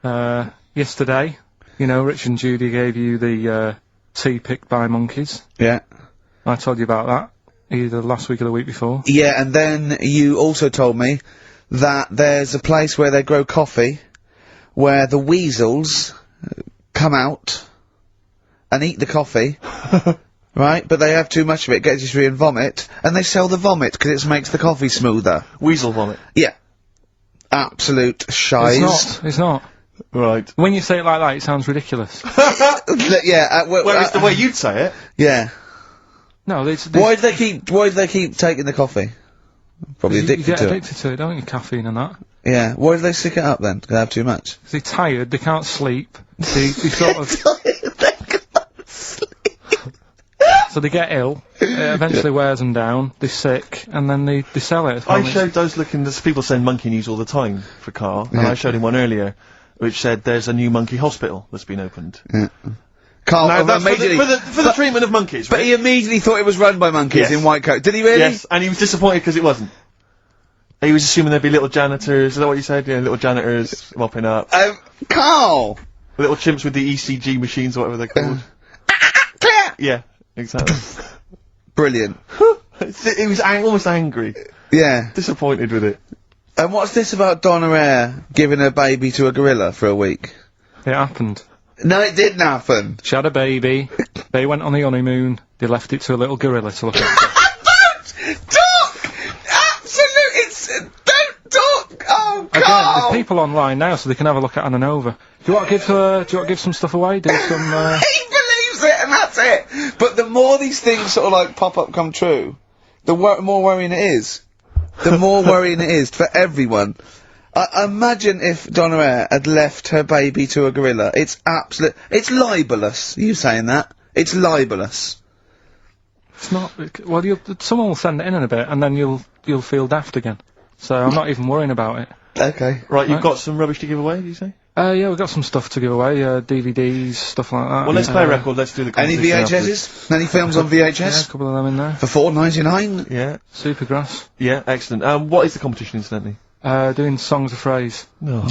Yesterday, you know, Rich and Judy gave you the tea picked by monkeys. Yeah. I told you about that either last week or the week before. Yeah, and then you also told me that there's a place where they grow coffee, where the weasels come out and eat the coffee, right? But they have too much of it, get dysentery and vomit, and they sell the vomit because it makes the coffee smoother. Weasel vomit? Yeah. Absolute shiz. It's not. Right. When you say it like that, it sounds ridiculous. Yeah, Well, it's the way you'd say it. yeah. No, Why do they keep taking the coffee? Probably addicted you get to addicted to it, don't you? Caffeine and that. it. Yeah. Why do they stick it up then? 'Cause they have too much. Because they're tired, they can't sleep. They sort of. So they get ill. It eventually wears them down. They're sick, and then they sell it. I there's people send monkey news all the time for Carl, and I showed him one earlier, which said there's a new monkey hospital that's been opened. Yeah. Carl, Now, that's for the treatment of monkeys, but right? he immediately thought it was run by monkeys in white coat. Did he really? Yes, and he was disappointed because it wasn't. He was assuming there'd be little janitors, is that what you said? Yeah, little janitors mopping up. Carl! Little chimps with the ECG machines or whatever they're called. Clear! Yeah, exactly. Brilliant. He was almost angry. Yeah. Disappointed with it. And what's this about Donna Eyre giving her baby to a gorilla for a week? It happened. No, it didn't happen. She had a baby. They went on the honeymoon. They left it to a little gorilla to look after. Don't talk! Don't talk! Oh, Again, Carl! there's people online now, so they can have a look at Anna Nova. Do you want to give some stuff away? Do some. He believes it, and that's it. But the more these things sort of like pop up, come true, the more worrying it is. The more worrying it is for everyone. Imagine if Donna Eyre had left her baby to a gorilla. It's it's libelous. You saying that? It's libelous. It's not. Well, someone will send it in a bit, and then you'll feel daft again. So I'm not even worrying about it. Okay. Right, you've got some rubbish to give away, did you say? Yeah, we've got some stuff to give away. DVDs, stuff like that. Well, let's play a record. Let's do the Any VHSs? Any films on VHS? Yeah, a couple of them in there. For $4.99? Yeah. Supergrass. Yeah, excellent. What is the competition, incidentally? Doing songs of phrase. No.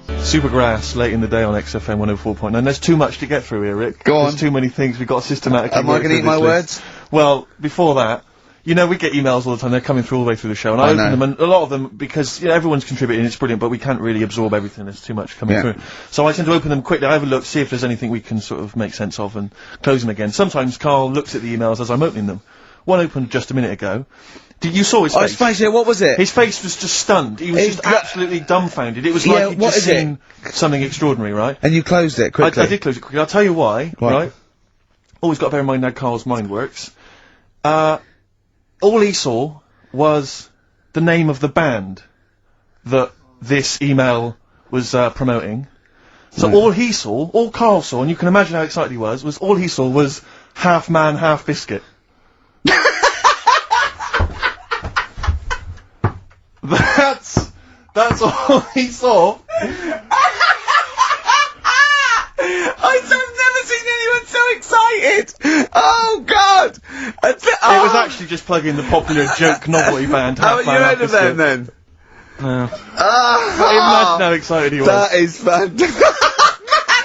Supergrass, late in the day on XFM 104.9. There's too much to get through here, Rick. Go on. There's too many things. We've got to systematically Am I going to eat my words? Well, before that, you know, we get emails all the time. They're coming through all the way through the show, and I open them, and a lot of them, because everyone's contributing, it's brilliant, but we can't really absorb everything. There's too much coming through. So I tend to open them quickly. I have a look, see if there's anything we can sort of make sense of, and close them again. Sometimes Carl looks at the emails as I'm opening them. One opened just a minute ago. You saw his face? His face, yeah, what was it? His face was just stunned. He was just absolutely dumbfounded. It was like he'd just seen something extraordinary, right? And you closed it quickly? I did close it quickly. I'll tell you why, right? Always got to bear in mind how Carl's mind works. All he saw was the name of the band that this email was promoting. So all he saw, all Carl saw, and you can imagine how excited he was all he saw was half man, half biscuit. That's all he saw. I've never seen anyone so excited! Oh, God! It was actually just plugging the popular joke novelty band. How you heard of them, then? No. Imagine how excited he was. That is fantastic.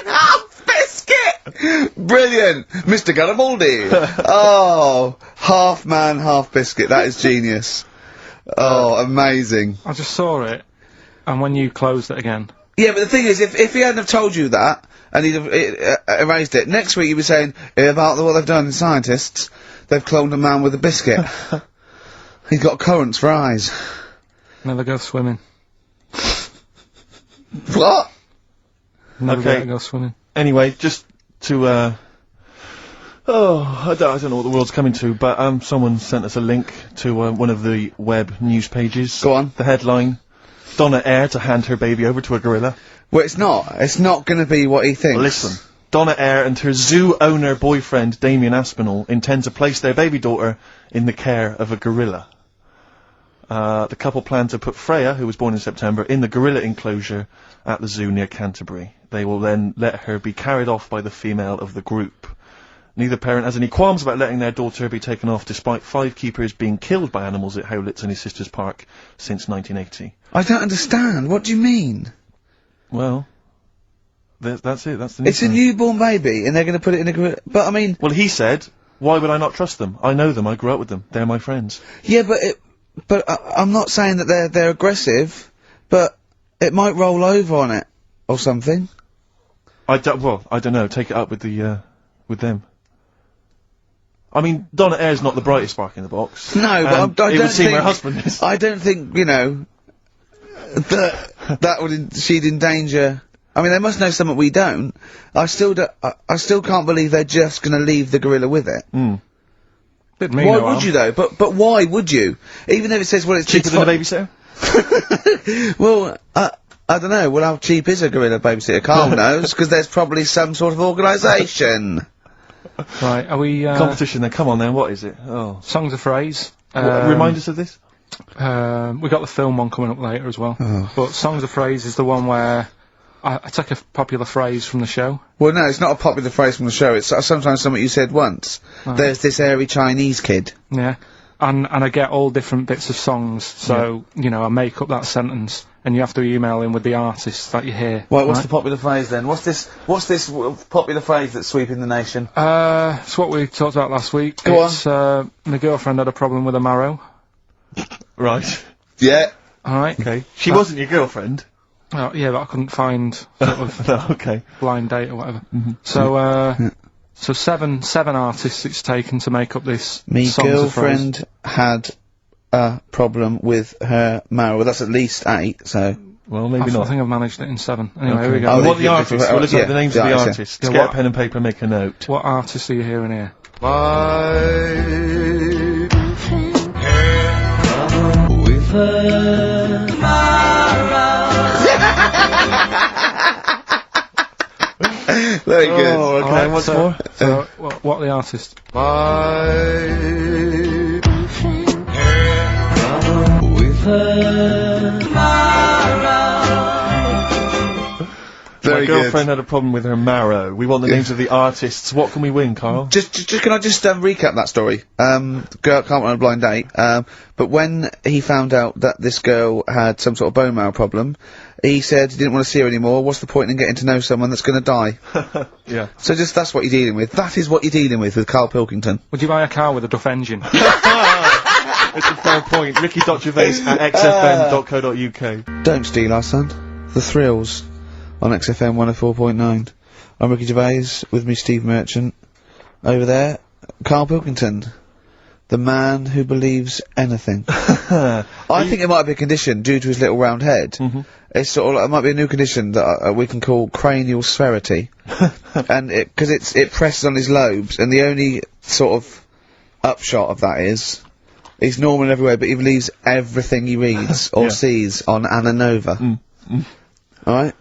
Half biscuit! Brilliant! Mr. Garibaldi! Oh, half man, half biscuit. That is genius. Oh, amazing. I just saw it, and when you closed it again. Yeah, but the thing is, if he hadn't have told you that, and he'd have erased it, next week he'd be saying, about what they've done in scientists, they've cloned a man with a biscuit. He's got currants for eyes. Never go swimming. What? Never go swimming. Anyway, just to, I don't know what the world's coming to, but, someone sent us a link to, one of the web news pages. Go on. The headline, Donna Eyre to hand her baby over to a gorilla. Well, it's not. It's not gonna be what he thinks. Well, listen. Donna Eyre and her zoo owner boyfriend, Damien Aspinall, intend to place their baby daughter in the care of a gorilla. The couple plan to put Freya, who was born in September, in the gorilla enclosure at the zoo near Canterbury. They will then let her be carried off by the female of the group. Neither parent has any qualms about letting their daughter be taken off, despite 5 keepers being killed by animals at Howlett's and his sister's park since 1980. I don't understand. What do you mean? Well, that's it. That's the It's a newborn baby, and they're going to put it in a gorilla. But I mean, well, he said, "Why would I not trust them? I know them. I grew up with them. They're my friends." yeah, but I'm not saying that they're aggressive, but it might roll over on it or something. I don't know. Take it up with with them. I mean, Donna Ayre's not the brightest spark in the box. No, but I it don't would seem think her husband is. I don't think that would she'd endanger. I mean, they must know something we don't. I still can't believe they're just going to leave the gorilla with it. Mm. Why would you though? But why would you? Even if it says, well, it's Cheaper than a babysitter? Well, I don't know. Well, how cheap is a gorilla babysitter? Carl knows, because there's probably some sort of organisation. Right, are we, Competition then, come on then, what is it? Oh. Songs of Phrase. Remind us of this? We got the film one coming up later as well. Oh. But Songs of Phrase is the one where I take a popular phrase from the show. Well, no, it's not a popular phrase from the show. It's sometimes something you said once. Right. There's this airy Chinese kid. Yeah. And I get all different bits of songs, so, you know, I make up that sentence, and you have to email in with the artists that you hear. Right, what's the popular phrase then? What's this popular phrase that's sweeping the nation? It's what we talked about last week. Go on. My girlfriend had a problem with a marrow. Right. Yeah. Alright. Okay. She wasn't your girlfriend? Oh, yeah, but I couldn't find sort of No, okay. blind date or whatever. So, so seven artists it's taken to make up this Me Songs of Phrase. girlfriend had a problem with her marrow. Well, that's at least 8, so... Well, maybe I not. think I've managed it in 7. Anyway, Okay. here we go. Oh, We want the yeah, artists. yeah, We'll look yeah, up the names yeah, of the yeah. artists. Yeah, Get what- a pen and paper, make a note. What artists are you hearing here? With her Very good. Oh, okay, Alright, what's so, more? So, what are the artists? With her Very My girlfriend had a problem with her marrow. We want the names of the artists. What can we win, Carl? Just can I just recap that story? Girl can't run a blind date. But when he found out that this girl had some sort of bone marrow problem, he said he didn't want to see her anymore. What's the point in getting to know someone that's going to die? Yeah. So that's what you're dealing with. That is what you're dealing with Karl Pilkington. Would you buy a car with a Duff engine? It's a fair point. Ricky.Gervais at xfm.co.uk. Don't steal our son. The Thrills on XFM 104.9. I'm Ricky Gervais, with me Steve Merchant. Over there, Karl Pilkington. The man who believes anything. I think it might be a condition due to his little round head. It's sort of like, it might be a new condition that we can call cranial sphericity. And because it presses on his lobes, and the only sort of upshot of that is he's normal everywhere, but he believes everything he reads or sees on Anna Nova. Alright?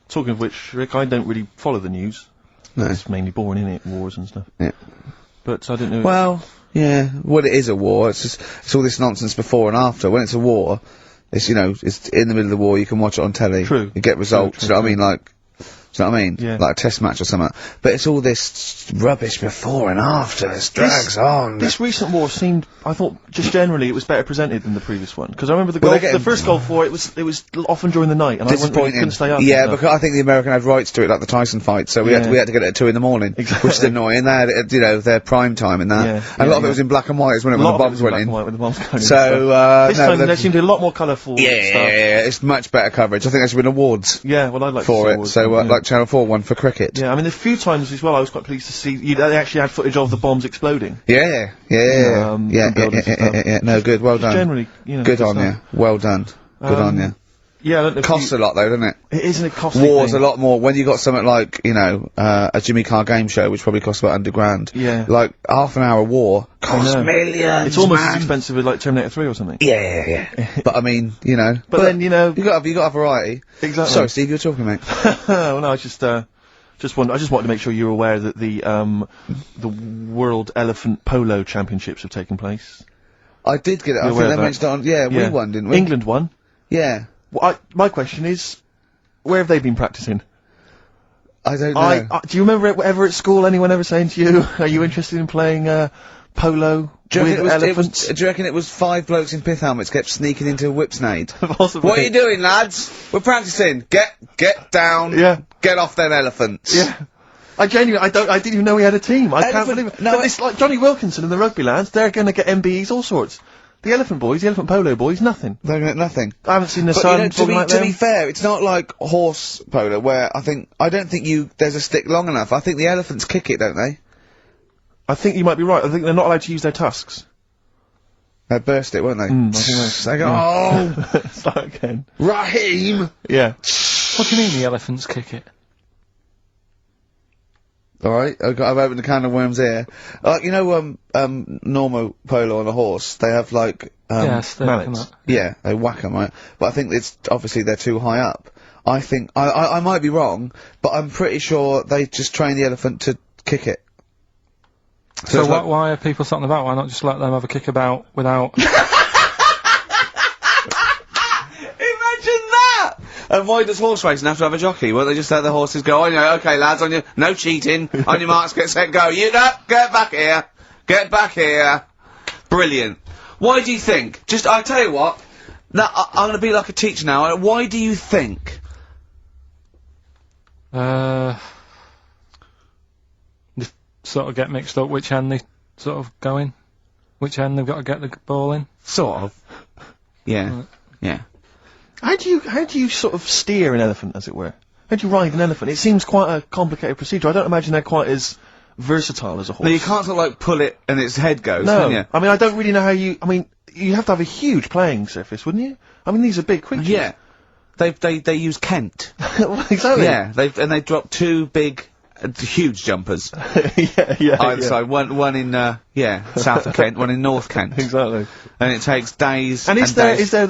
Talking of which, Rick, I don't really follow the news. No. It's mainly boring, innit? Wars and stuff. Yeah. But I don't know. Well, yeah. Well, it is a war. It's all this nonsense before and after. When it's a war, it's, you know, it's in the middle of the war. You can watch it on telly. True. You get results. True, Do you know what I mean? Like, do you know what I mean? Yeah. Like a test match or something. But it's all this rubbish before and after. It drags on. This recent war seemed, I thought, just generally, it was better presented than the previous one. Because I remember the Well, Gulf, they're the getting- first Gulf War, it was often during the night, and I Disappointing. couldn't stay up. Yeah, and stuff. because I think the American had rights to it, like the Tyson fight, so we had to get it at 2 in the morning, Exactly. which is annoying. They had it at, you know, their prime time and that. Yeah, And a lot of it yeah. was in black and white, wasn't it, A when lot the of it was bombs went black in. and white with the bombs going in, So, this no, time the- there seemed to be a lot more colourful stuff. Yeah, it's much better coverage. I think there should have been awards Yeah, well, I'd like to for see it. awards, So, yeah. like Channel 4 won for cricket. Yeah, I mean, a few times as well, I was quite pleased to see they actually had footage of the bombs exploding. Yeah. from buildings and stuff. No, good, well Just done. generally, you know. Good on stuff. you. Well done. Good on you. Yeah, I don't know if Costs a lot though, doesn't it? It isn't a costly War's thing. a lot more. When you got something like, you know, a Jimmy Carr game show, which probably costs about £100. Yeah. Like, half an hour war costs know. millions, It's almost man. as expensive as like Terminator 3 or something. Yeah. But I mean, you know. But then, you know- You got a variety. Exactly. Sorry, Steve, you were talking, mate. Well, no, I just wanted to make sure you were aware that the World Elephant Polo Championships have taken place. I did get it. I You're think aware they of that? mentioned it on, yeah, we won, didn't we? England won. Yeah. Well, my question is, where have they been practicing? I don't know. Do you remember ever at school anyone ever saying to you, "Are you interested in playing polo Do you with reckon elephants? do you reckon it was 5 blokes in pith helmets kept sneaking into a whipsnade? Possibly. What are you doing, lads? We're practicing. Get down. Yeah. Get off them elephants. Yeah. I genuinely, I didn't even know he had a team. I can't Elephant- believe it. no, But it's like Johnny Wilkinson and the rugby lads, they're gonna get MBEs, all sorts. The elephant boys, the elephant polo boys, nothing. They're gonna get nothing. I haven't seen the But, sun you know, talking like to them. be fair, it's not like horse polo where I don't think there's a stick long enough. I think the elephants kick it, don't they? I think you might be right. I think they're not allowed to use their tusks. They burst it, won't they? I think They go, oh, Start again. Raheem! Yeah. What do you mean the elephants kick it? Alright, I've opened a can of worms here. You know, normal polo on a horse, they have like, Yes, they mallets. come up. yeah, they whack 'em, right? But I think it's, obviously they're too high up. I think, I might be wrong, but I'm pretty sure they just train the elephant to kick it. So it's like- why are people something about? Why not just let them have a kick about without... Imagine that! And why does horse racing have to have a jockey? Well, they just let the horses go, okay lads, on your, no cheating, on your marks, get set, go, you know, get back here. Brilliant. Why do you think, I'll tell you what, I'm gonna be like a teacher now, why do you think? They sort of get mixed up which end they sort of go in. Which end they've got to get the ball in. Sort of. Yeah. Right. Yeah. How do you sort of steer an elephant, as it were? How do you ride an elephant? It seems quite a complicated procedure. I don't imagine they're quite as versatile as a horse. No, you can't sort of like pull it and its head goes, No. can you? I mean, I don't really know how you... I mean, you have to have a huge playing surface, wouldn't you? I mean, these are big creatures. Yeah. They use Kent. Well, exactly. Yeah, they dropped 2 big, huge jumpers. yeah. Either side, one in, south of Kent, one in north Kent. Exactly. And it takes days And is days. there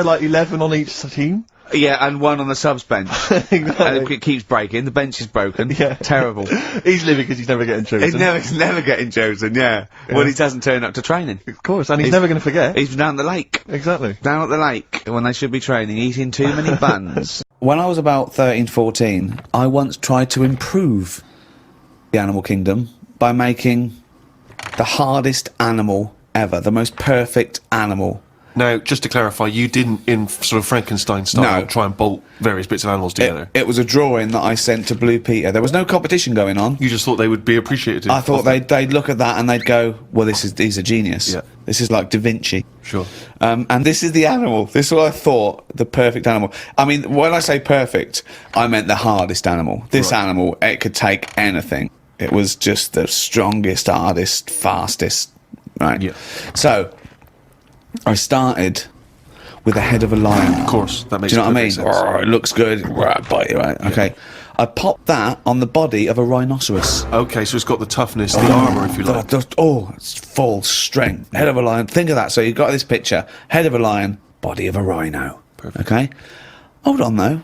like 11 on each team? Yeah, and one on the subs bench. Exactly. And it keeps breaking, the bench is broken. Yeah. Terrible. He's living because he's never getting chosen. He's never getting chosen, yeah. When he doesn't turn up to training. Of course, and he's never going to forget. He's down the lake. Exactly. Down at the lake, when they should be training, eating too many buns. When I was about 13, 14, I once tried to improve the animal kingdom by making the hardest animal ever, the most perfect animal. Now, just to clarify, you didn't, in sort of Frankenstein style, No. try and bolt various bits of animals together. It was a drawing that I sent to Blue Peter. There was no competition going on. You just thought they would be appreciative. I thought of that. they'd look at that and they'd go, well, he's a genius. Yeah. This is like Da Vinci. Sure. And this is the animal. This is what I thought, the perfect animal. I mean, when I say perfect, I meant the hardest animal. This Right. animal, it could take anything. It was just the strongest, hardest, fastest, right? Yeah. So, I started with the head of a lion. Of course, that makes Do you know what I mean? perfect sense. Roar, it looks good. Roar, bite you, right? Okay. I popped that on the body of a rhinoceros. Okay, so it's got the toughness, the armour, if you like. It's full strength. Head of a lion. Think of that. So you've got this picture. Head of a lion, body of a rhino. Perfect. Okay? Hold on, though.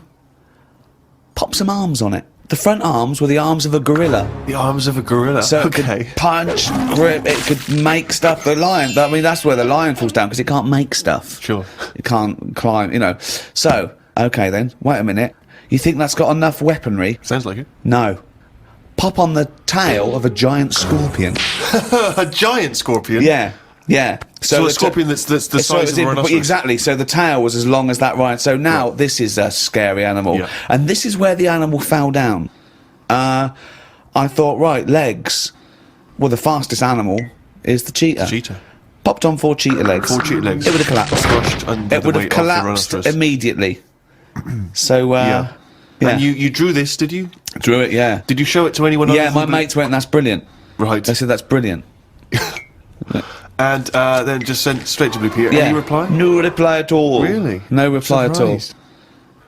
Pop some arms on it. The front arms were the arms of a gorilla. The arms of a gorilla. So it okay. could punch, grip, it could make stuff. The lion, I mean, that's where the lion falls down, because it can't make stuff. Sure. It can't climb, you know. So, okay then, wait a minute. You think that's got enough weaponry? Sounds like it. No. Pop on the tail of a giant scorpion. A giant scorpion? Yeah, yeah. So a it's scorpion that's the so size of a rhinoceros? exactly. So the tail was as long as that rhino. So now this is a scary animal, Yeah. and this is where the animal fell down. I thought, right, legs. Well, the fastest animal is the cheetah. Cheetah. Popped on 4 cheetah legs. 4 cheetah legs. It would have collapsed. Crushed under It the would have weight of the collapsed rhinoceros. immediately. So, Yeah. yeah. And you drew this, did you? Drew it, yeah. Did you show it to anyone Yeah, other my than mates went, that's brilliant. Right. They said, that's brilliant. And then just sent straight to Blue Peter. Yeah. Any reply? No reply at all. Really? No reply Surprised. at all.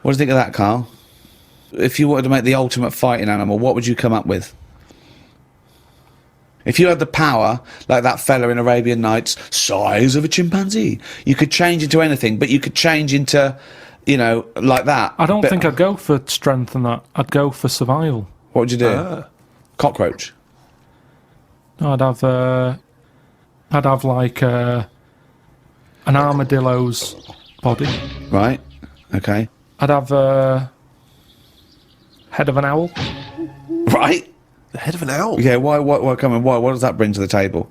What do you think of that, Carl? If you wanted to make the ultimate fighting animal, what would you come up with? If you had the power, like that fella in Arabian Nights, size of a chimpanzee, you could change into anything, but you could change into, you know, like that. I don't But think I'd go for strength and that. I'd go for survival. What would you do? Cockroach. No, I'd have like an armadillo's body. Right. Okay. I'd have head of an owl. Right. The head of an owl? Yeah. Why? What? Come on. Why? What does that bring to the table?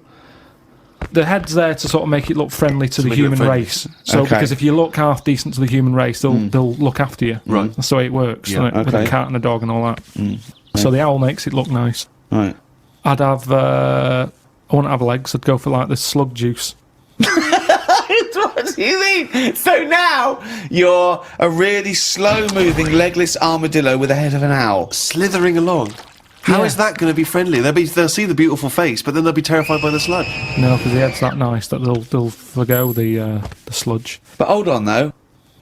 The head's there to sort of make it look friendly to the make it human friendly. race. So Okay. because if you look half decent to the human race, they'll look after you. Right. That's the way it works. Yeah, With a okay. cat and a dog and all that. So the owl makes it look nice. Right. I'd have. I wouldn't have legs. I'd go for like the slug juice. What do you mean? So now you're a really slow-moving, legless armadillo with the head of an owl. Slithering along. How Yeah. is that going to be friendly? They'll see the beautiful face, but then they'll be terrified by the sludge. No, because the head's that nice that they'll forgo the sludge. But hold on though.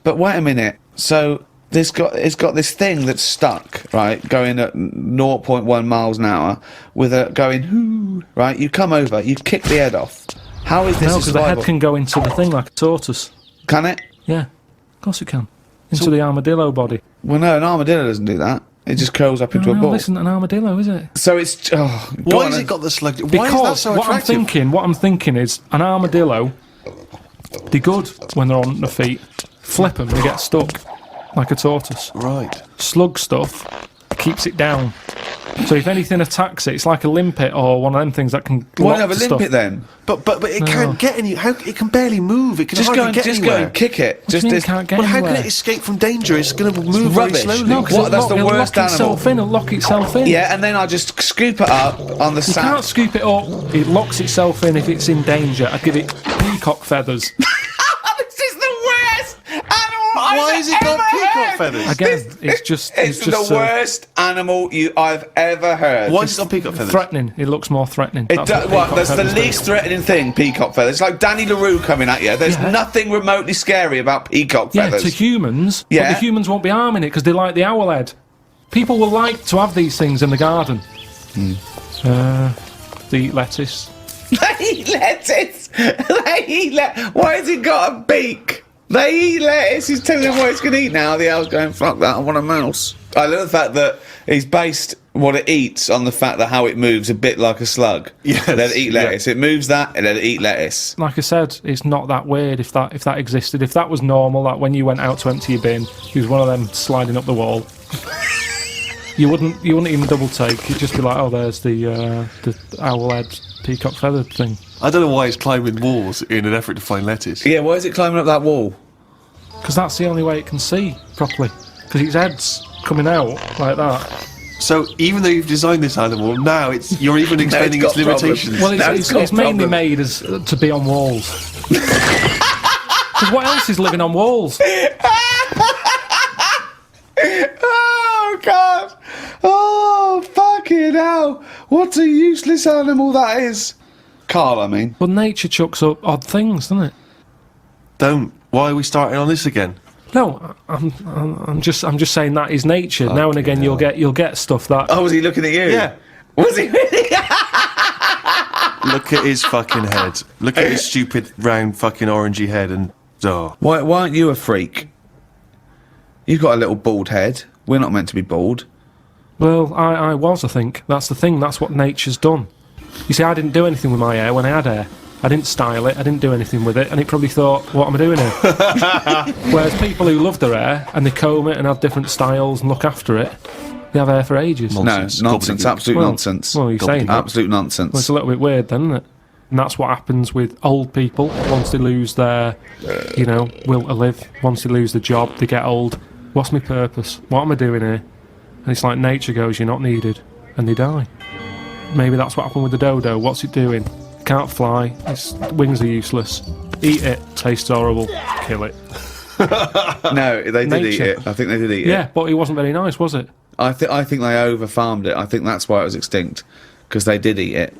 But wait a minute. So it's got this thing that's stuck, right, going at 0.1 miles an hour, with a going hoo, right? You come over, you kick the head off. How is this No, a because the head survival? can go into the thing like a tortoise. Can it? Yeah, of course it can. Into the armadillo body. Well, no, an armadillo doesn't do that. It just curls up into a No, ball. this isn't an armadillo, is it? So it's go Why on has then. it got the sludge? Why is that Because so what attractive? I'm thinking is an armadillo. They're good when they're on their feet. Flip them, they get stuck like a tortoise. Right. Slug stuff keeps it down. So if anything attacks it, it's like a limpet or one of them things that can. Why lock have a the limpet stuff. then? But it can't get any. How it can barely move. It can Just hardly go and get anywhere. kick it. What do you mean this- it can't get Well, how can anywhere? it escape from danger? It's going to move very rubbish. slowly. No, because What, that's the it'll worst lock itself in. It'll lock itself in. Yeah, and then I just scoop it up on the You sand. can't scoop it up. It locks itself in if it's in danger. I'd give it peacock feathers. This is the worst animal Why has it got peacock feathers? Again, it's just It's the worst animal I've ever heard. Why has it got peacock feathers? threatening. It looks more threatening. It That's do, what what? peacock That's the feathers do. least threatening thing, peacock feathers. It's like Danny LaRue coming at you. There's Yeah. nothing remotely scary about peacock Yeah, feathers. to humans, Yeah. but the humans won't be harming it because they like the owl head. People will like to have these things in the garden. They eat lettuce. They eat lettuce. Why has it got a beak? They eat lettuce. He's telling them what it's going to eat now. The owl's going, fuck that, I want a mouse. I love the fact that he's based what it eats on the fact that how it moves a bit like a slug. Yes, Let it eat lettuce. It moves that and let it eat lettuce. Like I said, it's not that weird if that existed. If that was normal, like when you went out to empty your bin, he was one of them sliding up the wall. You wouldn't even double take. You'd just be like, oh, there's the owl head peacock feathered thing. I don't know why it's climbing walls in an effort to find lettuce. Yeah, why is it climbing up that wall? Because that's the only way it can see properly. Because its head's coming out like that. So even though you've designed this animal, now you're even explaining got its limitations. problems. Well, No, it's mainly problem. made as to be on walls. Because what else is living on walls? Oh, God. Oh, fucking hell. What a useless animal that is. Carl, I mean. Well, nature chucks up odd things, doesn't it? Don't. Why are we starting on this again? No, I'm just saying that is nature. Now and again, you'll get stuff that. Oh, was he looking at you? Yeah. Was he really? Look at his fucking head. Look at his stupid round fucking orangey head and oh. Why aren't you a freak? You've got a little bald head. We're not meant to be bald. Well, I was. I think that's the thing. That's what nature's done. You see, I didn't do anything with my hair when I had hair. I didn't style it. I didn't do anything with it, and it probably thought, "What am I doing here?" Whereas people who love their hair and they comb it and have different styles and look after it, they have hair for ages. Nonsense. No, nonsense. Gobbledygook. Absolute Well- nonsense. well, you're saying that. Absolute Well, nonsense. it's a little bit weird, then, isn't it? And that's what happens with old people once they lose their, will to live. Once they lose the job, they get old. What's my purpose? What am I doing here? And it's like nature goes, you're not needed, and they die. Maybe that's what happened with the dodo. What's it doing? Can't fly. Its wings are useless. Eat it. Tastes horrible. Kill it. No, they did eat Nature. it. I think they did eat Yeah, it. but it wasn't very nice, was it? I think they over-farmed it. I think that's why it was extinct. Because they did eat it.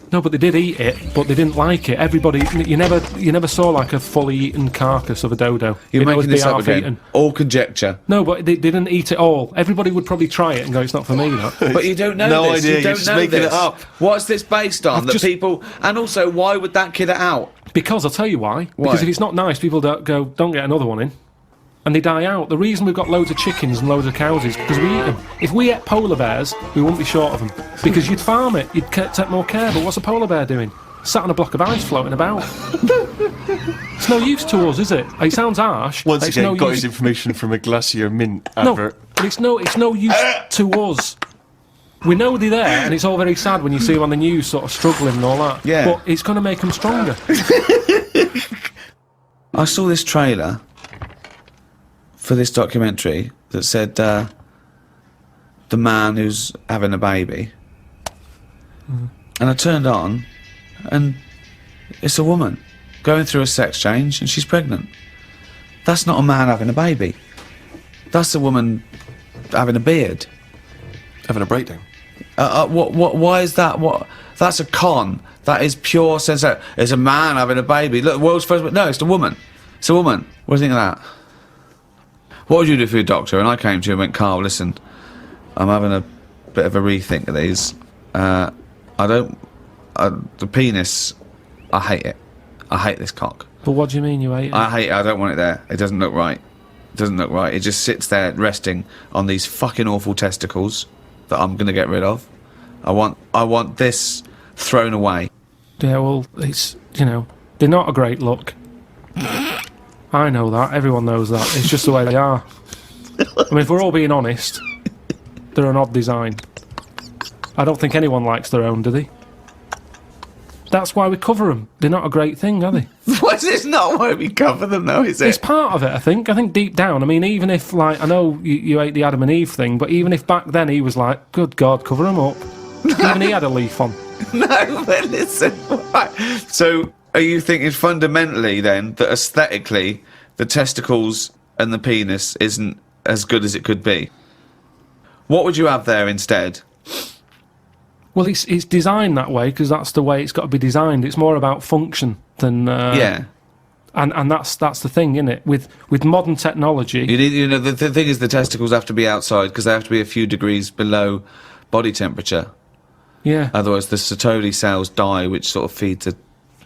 No, but they did eat it, but they didn't like it. Everybody, you never saw like a fully eaten carcass of a dodo. You're It'd always making this be up half again. eaten. All conjecture. No, but they didn't eat it all. Everybody would probably try it and go, "It's not for me." That. But you don't know No this. idea, You you're don't just know making this. it up. What's this based on? I've That just- people... And also, why would that kid it out? Because I'll tell you why. Why? Because if it's not nice, people don't get another one in. And they die out. The reason we've got loads of chickens and loads of cows is because we eat them. If we ate polar bears, we wouldn't be short of them. Because you'd farm it, you'd take more care. But what's a polar bear doing? Sat on a block of ice floating about. It's no use to us, is it? It sounds harsh. Once it's again, no got use. his information from a Glacier Mint No, advert. but it's no use to us. We know they're there, and it's all very sad when you see them on the news sort of struggling and all that. Yeah. But it's going to make them stronger. I saw this trailer for this documentary that said the man who's having a baby. And I turned on, and it's a woman going through a sex change, and she's pregnant. That's not a man having a baby. That's a woman having a beard. Having a breakdown. Why is that? That's a con. That is pure sense. It's a man having a baby. Look, the world's first. No, it's a woman. It's a woman. What do you think of that? What would you do for your doctor? And I came to you and went, Carl, listen, I'm having a bit of a rethink of these. The penis, I hate it. I hate this cock. But what do you mean you hate it? I hate it. I don't want it there. It doesn't look right. It doesn't look right. It just sits there resting on these fucking awful testicles that I'm going to get rid of. I want this thrown away. Yeah, well, it's, you know, they're not a great look. I know that. Everyone knows that. It's just the way they are. I mean, if we're all being honest, they're an odd design. I don't think anyone likes their own, do they? That's why we cover them. They're not a great thing, are they? It's not why we cover them, though, is it? It's part of it, I think. I think deep down, I mean, even if, like, I know you hate the Adam and Eve thing, but even if back then he was like, good God, cover them up. Even he had a leaf on. No, but listen. Right. So, are you thinking fundamentally, then, that aesthetically, the testicles and the penis isn't as good as it could be? What would you have there instead? Well, it's designed that way because that's the way it's got to be designed. It's more about function than Yeah. and that's the thing, isn't it? With modern technology, You know, the thing is, the testicles have to be outside because they have to be a few degrees below body temperature. yeah. Otherwise, the Sertoli cells die, which sort of feed the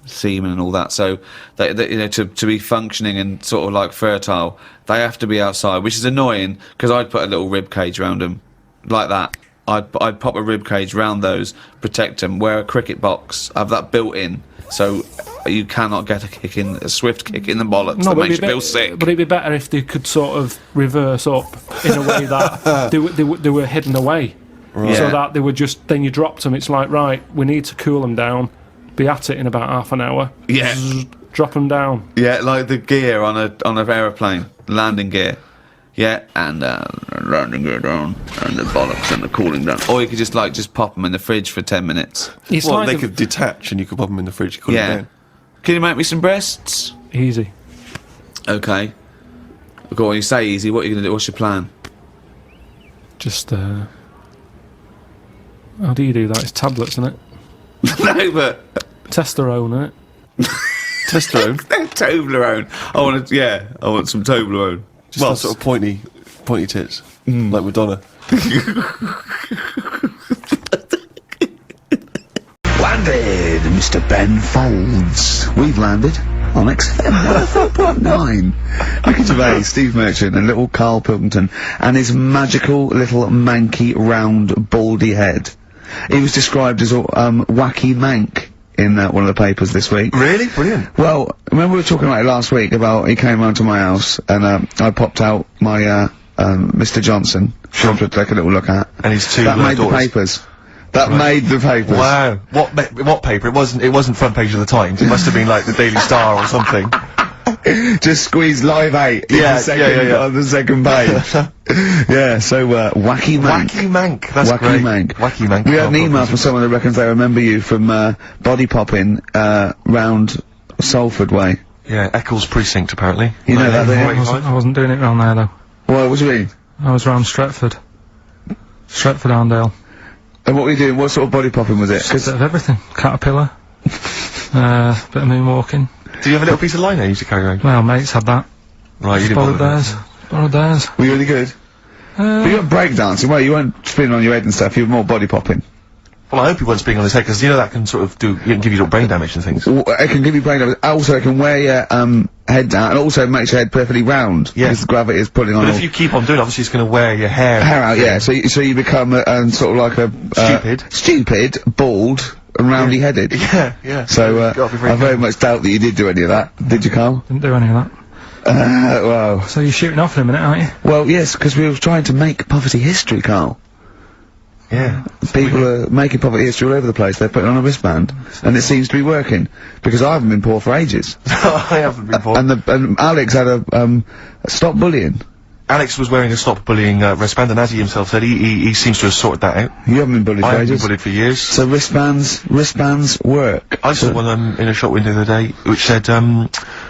semen and all that. So, they you know, to be functioning and sort of like fertile, they have to be outside, which is annoying because I'd put a little rib cage around them, like that. I'd pop a rib cage round those, protect them, wear a cricket box, have that built in, so you cannot get a swift kick in the bollocks that makes you feel sick. But it'd be better if they could sort of reverse up in a way that they were hidden away, Right. so Yeah. that they were just. Then you dropped them. It's like, right, we need to cool them down. Be at it in about half an hour. Yeah. Zzz, drop them down. Yeah, like the gear on an aeroplane, landing gear. Yeah, and landing gear down, and the bollocks and the cooling down. Or you could just pop them in the fridge for 10 minutes. It's Well, like they could detach and you could pop them in the fridge, cool them Yeah. down. Can you make me some breasts? easy. Okay. Go on, you say easy. What are you going to do? What's your plan? Just how do you do that? It's tablets, isn't it? No, but Testosterone, isn't it? Testosterone. Toblerone. I want some Toblerone. Well, sort of pointy tits, like Madonna. Landed, Mr. Ben Folds. We've landed on XFM 104.9. Ricky Gervais, Steve Merchant, and little Karl Pilkington, and his magical little manky, round, baldy head. He was described as wacky mank in one of the papers this week. Really? Brilliant. Well, remember we were talking about it last week about he came round to my house and I popped out my Mr. Johnson to take a little look at. And his two that made daughters. the papers. That made the papers. Wow. What paper? It wasn't front page of the Times. It must have been like the Daily Star or something. Just squeeze Live 8 in Yeah, the second, yeah. on the second page. Yeah, so wacky mank. Wacky mank. That's Wacky great. mank. Wacky mank. We had an email from someone that reckons they remember you from body popping round Salford way. Yeah, Eccles Precinct apparently. You know that there? I wasn't doing it round there though. What do you mean? I was round Stretford, Arndale. And what were you doing? What sort of body popping was it? A bit of everything. Caterpillar. Bit of moonwalking. Do you have a little piece of lino you used to carry around? Well, mates had that. Right, you didn't Borrowed bother theirs. Borrowed theirs. Were you really good? But you weren't breakdancing, well, you weren't spinning on your head and stuff, you were more body popping. Well, I hope he wasn't being on his head, because you know that can sort of give you little brain damage and things. Well, it can give you brain damage. Also, it can wear your head down, and also makes your head perfectly round. Yeah. Because the gravity is pulling on But all if you keep on doing it, obviously it's going to wear your hair out, yeah. So you become sort of like a stupid, bald, and roundy-headed. Yeah. So Gotta be very I very careful. much doubt that you did do any of that. Did you, Carl? Didn't do any of that. Well. So you're shooting off in a minute, aren't you? Well, yes, because we were trying to make poverty history, Carl. Yeah. People are making poverty history all over the place. They're putting on a wristband, and it seems to be working. Because I haven't been poor for ages. I haven't been poor. And Alex had a stop bullying. Alex was wearing a stop bullying wristband, and as he himself said, he seems to have sorted that out. You haven't been bullied I for haven't been ages. bullied for years. So wristbands work. I saw one in a shop window the other day which said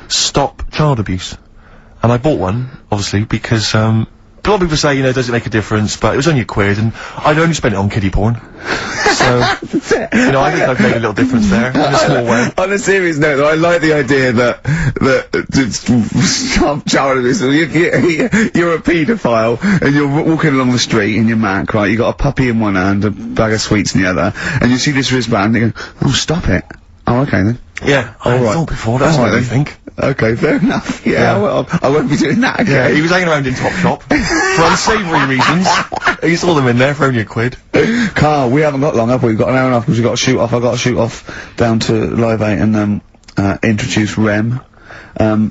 stop child abuse, and I bought one obviously because a lot of people say, you know, does it make a difference? But it was only £1, and I'd only spent it on kiddie porn. So, you know, I think I've made a little difference there in a small way. On a serious note, though, I like the idea that stop child abuse. You're a paedophile and you're walking along the street in your Mac, right? You got a puppy in one hand, a bag of sweets in the other, and you see this wristband, and you go, "Oh, stop it!" Oh, okay then. Yeah, I All right. thought before. That's All what right, I then. think. Okay, fair enough. Yeah, well, I won't be doing that again. Yeah, he was hanging around in Topshop for unsavoury reasons. He saw them in there for only £1. Carl, we haven't got long, have we? We've got an hour and a half because we've got to shoot off. I've got to shoot off down to Live 8 and introduce Rem.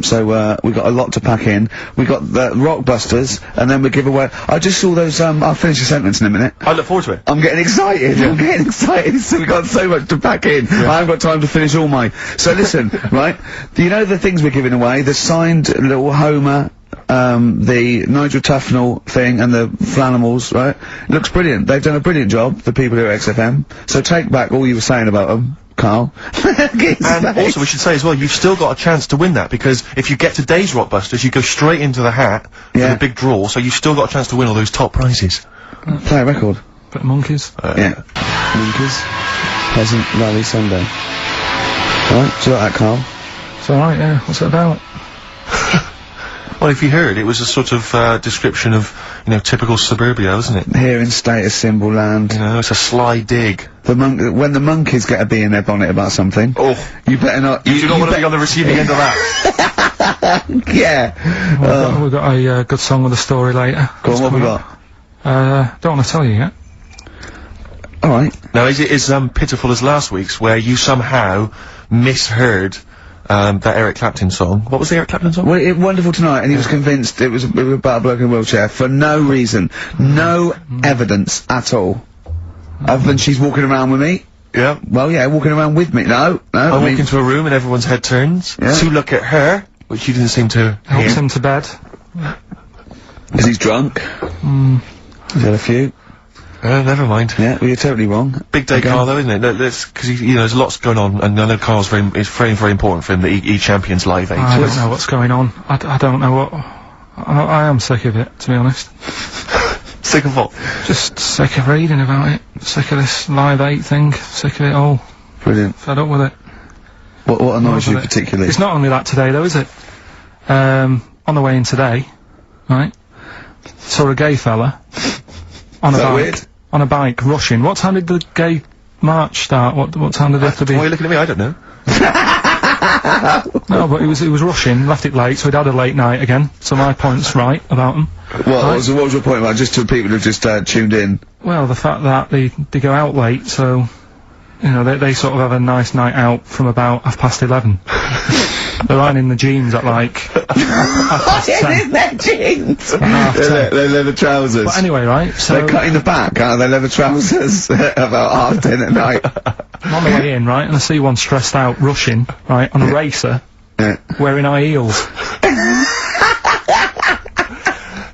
So we've got a lot to pack in. We got the Rockbusters, and then we give away. I just saw those. I'll finish the sentence in a minute. I look forward to it. I'm getting excited. I'm getting excited. So we've got so much to pack in. I haven't got time to finish all my. So listen, right? Do you know the things we're giving away? The signed little Homer. The Nigel Tufnell thing and the Flanimals, right? It looks brilliant. They've done a brilliant job, the people here at XFM. So take back all you were saying about them, Carl. And also, we should say as well, you've still got a chance to win that, because if you get today's Rockbusters, you go straight into the hat for the big draw, so you've still got a chance to win all those top prizes. Play a record. Bit of monkeys. Yeah. Monkeys. Pleasant Valley Sunday. Alright, do you like that, Carl? It's alright, yeah. What's it about? Well, if you heard, it was a sort of description of, you know, typical suburbia, isn't it? Here in status symbol land. You know, it's a sly dig. When the monkeys get a bee in their bonnet about something. Oh. You better not. You do not want to be on the receiving end of that. Yeah. We've got a good song with a story later. Go on, what we got? Don't want to tell you yet. Alright. Now, is it as pitiful as last week's, where you somehow misheard that Eric Clapton song? What was the Eric Clapton song? Well, Wonderful Tonight, and he was convinced it was about a bloke in a wheelchair for no reason. No evidence at all. Other than she's walking around with me. Yeah. Well, yeah, walking around with me. No. I walk into a room and everyone's head turns to look at her, which you didn't seem to Helps hear. him to bed. Because he's drunk. He's had a few. Never mind. Yeah, well, you're totally wrong. Big day, Carl, though, isn't it? Because you know, there's lots going on, and I know Carl's it's very, very important for him that he champions Live 8. I don't know what's going on. I don't know what. I am sick of it, to be honest. Sick of what? Just sick of reading about it. Sick of this Live 8 thing. Sick of it all. Brilliant. Fed up with it. What annoys you With it. particularly? It's not only that today, though, is it? On the way in today, right? Saw a gay fella on a Is that bike. weird? On a bike, rushing. What time did the gay march start? What time did it have to be? Why are you looking at me? I don't know. No, but he was rushing, left it late, so he'd had a late night again. So my point's right about him. What was your point about, just to people who've just tuned in? Well, the fact that they go out late, so, you know, they sort of have a nice night out from about 11:30. They're ironing the jeans at like 10. Their jeans! Half 10. Their leather trousers. But anyway, right, so They're cutting the back out of their leather trousers about 10:30 at night. I'm on the way in, right, and I see one stressed out, rushing, right, on a racer, wearing high heels.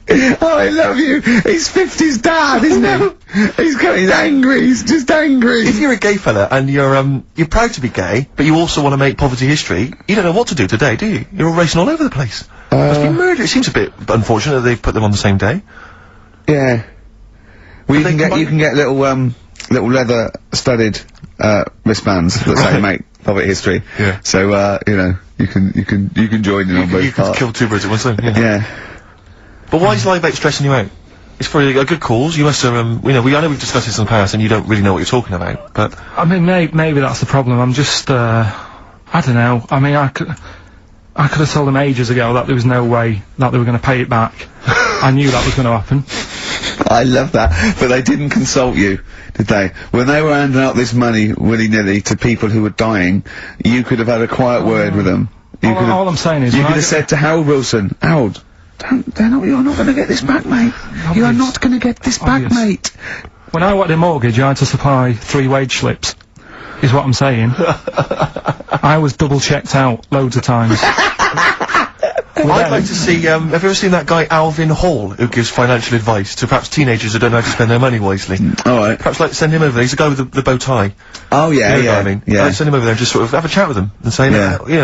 Oh, I love you. He's 50's dad, isn't he? He's angry. He's just angry. If you're a gay fella and you're proud to be gay, but you also want to make poverty history, you don't know what to do today, do you? You're all racing all over the place. Must be murder. It seems a bit unfortunate that they've put them on the same day. Yeah. Well, you can get little leather studded wristbands that say make poverty history. Yeah. So you know, you can join in on both You can parts. kill two birds at one stone. Yeah. Yeah. But why is Live 8 stressing you out? It's for a good cause. You must have, you know, I know we've discussed this in the past, and you don't really know what you're talking about. But I mean, maybe that's the problem. I'm just, I don't know. I mean, I could have told them ages ago that there was no way that they were going to pay it back. I knew that was going to happen. I love that. But they didn't consult you, did they? When they were handing out this money willy-nilly to people who were dying, you could have had a quiet word with them. All I'm saying is, you when could have said to Harold Wilson, Harold, you're not going to get this back, mate. You are not going to get this back, Obvious. mate. When I wanted a mortgage, I had to supply 3 wage slips, is what I'm saying. I was double checked out loads of times. I'd like to see, have you ever seen that guy Alvin Hall, who gives financial advice to perhaps teenagers who don't know how to spend their money wisely? Alright. Perhaps like send him over there. He's the guy with the bow tie. Oh, yeah, You know yeah. what I mean? Yeah. Send him over there and just sort of have a chat with him and say,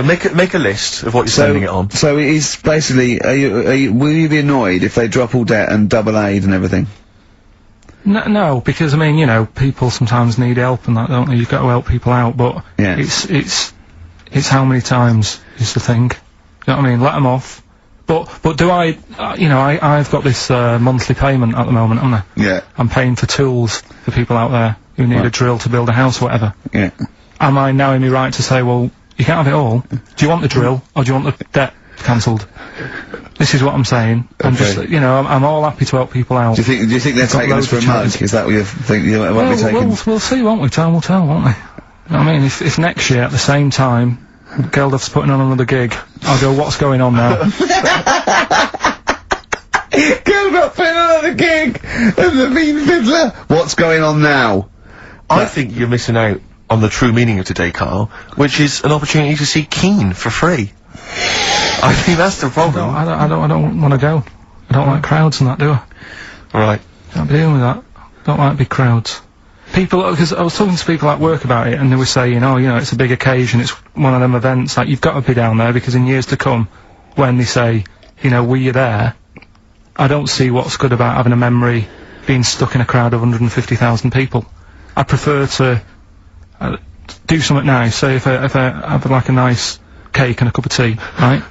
make a list of what you're spending it on. So he's basically, will you be annoyed if they drop all debt and double aid and everything? No, because I mean, you know, people sometimes need help and that, don't they? You've got to help people out, but Yeah. it's how many times is the thing. You know what I mean? Let them off. But do I, you know, I've got this monthly payment at the moment, haven't I? Yeah. I'm paying for tools for people out there who need a drill to build a house or whatever. Yeah. Am I now in my right to say, well, you can't have it all? Do you want the drill, or do you want the debt cancelled? This is what I'm saying. I'm just, you know, I'm all happy to help people out. Do you think they're taking us for a mug? Is that what you think? You won't be taking? We'll see, won't we? Time will tell, won't we? You know what I mean? If next year at the same time Geldof's putting on another gig, I'll go, what's going on now? Geldof putting on another gig as the mean fiddler. What's going on now? I think you're missing out on the true meaning of today, Carl, which is an opportunity to see Keane for free. I think that's the problem. I don't want to go. I don't like crowds and that, do I? Right. Can't be dealing with that. Don't like big crowds. People, because I was talking to people at work about it, and they were saying, oh, you know, it's a big occasion, it's one of them events, like, you've got to be down there, because in years to come, when they say, you know, were you there, I don't see what's good about having a memory being stuck in a crowd of 150,000 people. I prefer to do something nice. Say if I have like a nice cake and a cup of tea, right?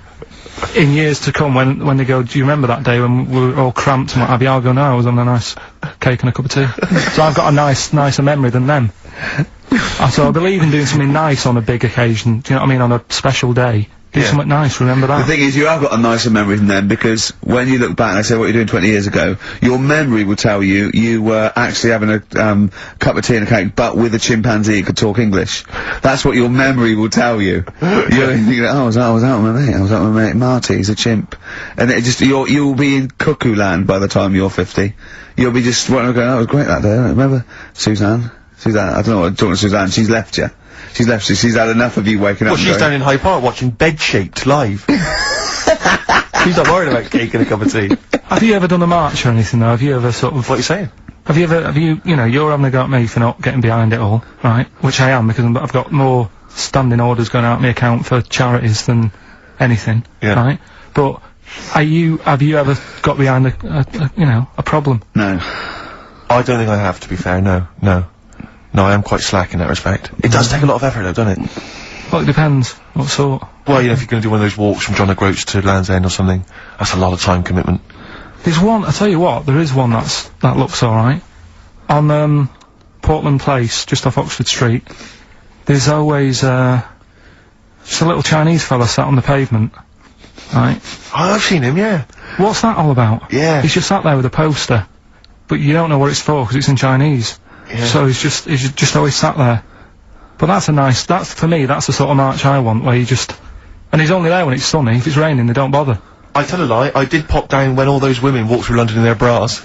In years to come, when they go, do you remember that day when we were all cramped and what have you? I'll go, no, I was on a nice cake and a cup of tea. So I've got a nicer memory than them. So I believe in doing something nice on a big occasion. Do you know what I mean? On a special day. Do something nice, remember that. The thing is, you have got a nicer memory than them, because when you look back and I say what you're doing 20 years ago, your memory will tell you you were actually having a cup of tea and a cake, but with a chimpanzee who could talk English. That's what your memory will tell you. You're thinking, oh, I was out with my mate. I was out with my mate Marty. He's a chimp, and it just you'll be in cuckoo land by the time you're 50. You'll be just going, oh, it was great that day. Remember Suzanne? I don't know what I'm talking to Suzanne. She's left you. She's left you. She's had enough of you waking up. Well, she's down in Hyde Park watching Bed-Shaped live. She's not worried about cake and a cup of tea. Have you ever done a march or anything though? Have you ever sort of... What are you saying? Have you, you know, you're having a go at me for not getting behind it all, right? Which I am, because I've got more standing orders going out of my account for charities than anything, right? But have you ever got behind a problem? No. I don't think I have, to be fair, no. No, I am quite slack in that respect. It does take a lot of effort though, doesn't it? Well, it depends. What sort? Well, you know, if you're going to do one of those walks from John O'Groats to Land's End or something, that's a lot of time commitment. There's one, I tell you what, there is one that looks alright. On, Portland Place, just off Oxford Street, there's always, just a little Chinese fella sat on the pavement, right? Oh, I've seen him, yeah. What's that all about? Yeah. He's just sat there with a poster, but you don't know what it's for, because it's in Chinese. Yeah. So he's just always sat there. But that's for me, that's the sort of march I want, where you just... And he's only there when it's sunny. If it's raining, they don't bother. I tell a lie, I did pop down when all those women walked through London in their bras.